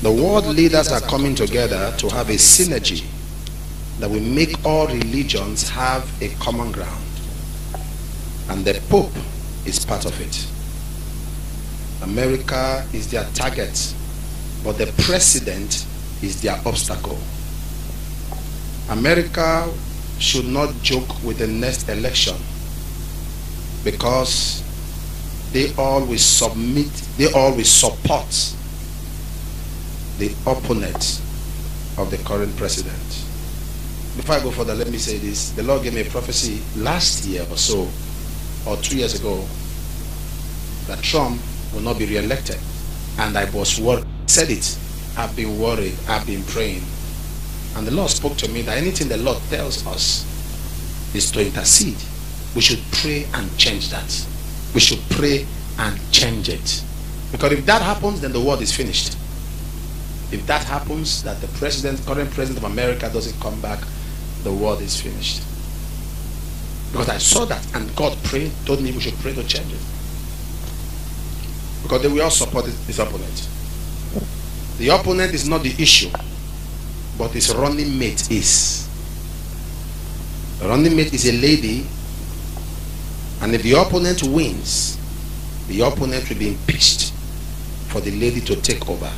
The world leaders are coming together to have a synergy that will make all religions have a common ground. And the Pope is part of it. America is their target, but the president is their obstacle. America should not joke with the next election, because they always submit, they always support the opponent of the current president. Before I go further, let me say this. The Lord gave me a prophecy last year or so, or 2 years ago, that Trump will not be re-elected. And I was worried. Said it. I've been worried. I've been praying. And the Lord spoke to me that anything the Lord tells us is to intercede. We should pray and change that. We should pray and change it. Because if that happens, then the world is finished. If that happens, that the current president of America doesn't come back, the world is finished. Because I saw that, and God told me we should pray to change it. Because they will all support his opponent. The opponent is not the issue, but his running mate is. The running mate is a lady, and if the opponent wins, the opponent will be impeached for the lady to take over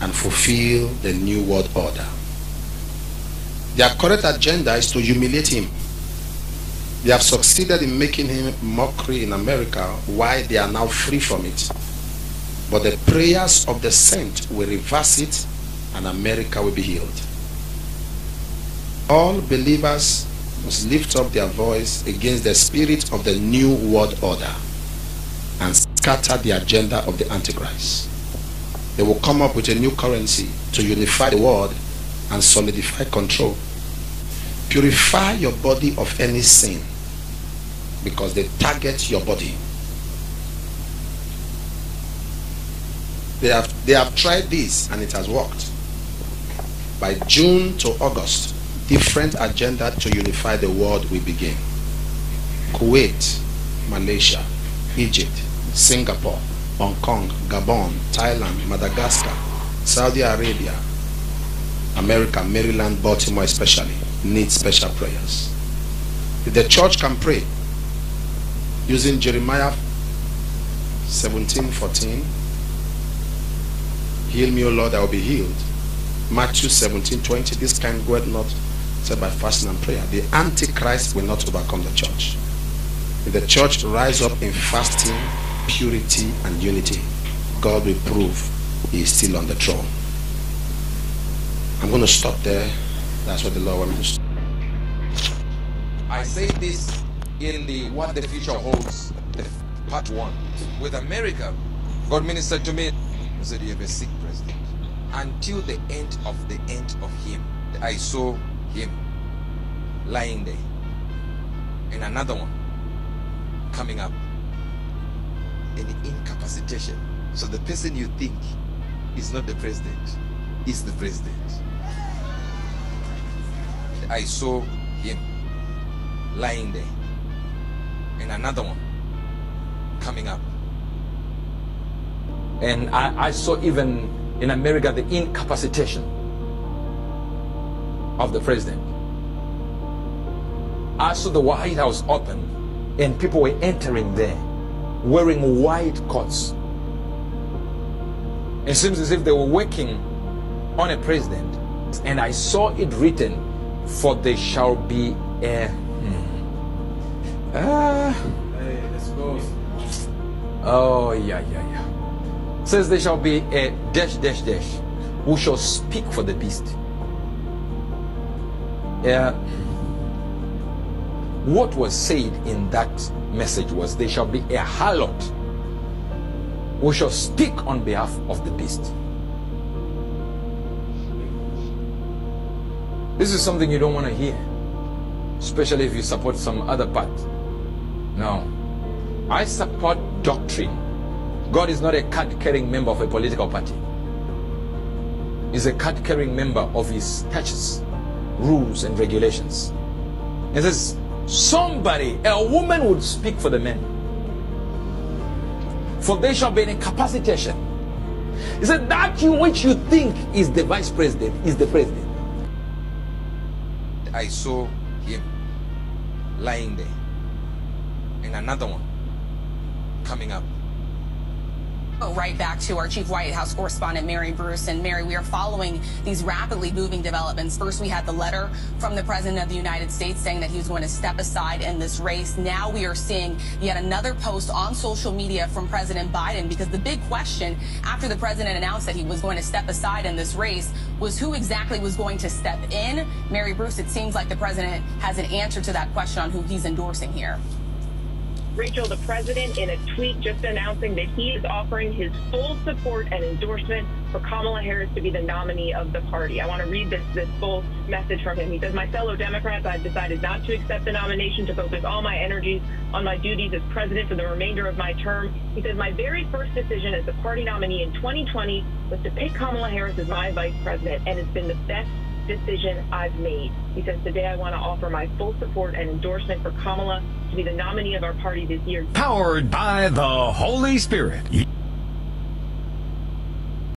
and fulfill the new world order. Their current agenda is to humiliate him. They have succeeded in making him mockery in America, while they are now free from it. But the prayers of the saint will reverse it, and America will be healed. All believers must lift up their voice against the spirit of the new world order and scatter the agenda of the Antichrist. They will come up with a new currency to unify the world and solidify control. Purify your body of any sin, because they target your body. They have tried this and it has worked. By June to August, different agenda to unify the world will begin. Kuwait, Malaysia, Egypt, Singapore, Hong Kong, Gabon, Thailand, Madagascar, Saudi Arabia, America, Maryland, Baltimore especially, need special prayers. If the church can pray using Jeremiah 17:14, heal me, O Lord, I will be healed. Matthew 17:20, this kind goeth not except by fasting and prayer. The Antichrist will not overcome the church. If the church rise up in fasting, purity, and unity, God will prove he is still on the throne. I'm going to stop there. That's what the Lord wants me to stop. I say this in the What the Future Holds, the part 1. With America, God ministered to me. He said, you have a sick president. Until the end of him, I saw him lying there. And another one coming up. An incapacitation. So the person you think is not the president, is the president. I saw him lying there. And another one coming up. And I saw even in America the incapacitation of the president. I saw the White House open and people were entering there wearing white coats. It seems as if they were working on a president. And I saw it written, for there shall be a hey, let's go. Oh yeah. Says there shall be a dash who shall speak for the beast. What was said in that message was, there shall be a harlot who shall speak on behalf of the beast. This is something you don't want to hear, especially if you support some other part. No, I support doctrine. God is not a card-carrying member of a political party. He's a card-carrying member of his statutes, rules, and regulations. It says, a woman would speak for the men. For there shall be an incapacitation. He said, that you which you think is the vice president is the president. I saw him lying there, and another one coming up. Right back to our chief White House correspondent, Mary Bruce. And Mary, we are following these rapidly moving developments. First, we had the letter from the President of the United States saying that he was going to step aside in this race. Now we are seeing yet another post on social media from President Biden, because the big question after the president announced that he was going to step aside in this race was who exactly was going to step in. Mary Bruce, it seems like the president has an answer to that question on who he's endorsing here. Rachel, the president, in a tweet just announcing that he is offering his full support and endorsement for Kamala Harris to be the nominee of the party. I want to read this full message from him. He says, "My fellow Democrats, I've decided not to accept the nomination to focus all my energies on my duties as president for the remainder of my term." He says, "My very first decision as the party nominee in 2020 was to pick Kamala Harris as my vice president, and it's been the best decision I've made." He says, "Today I want to offer my full support and endorsement for Kamala to be the nominee of our party this year." Powered by the Holy Spirit.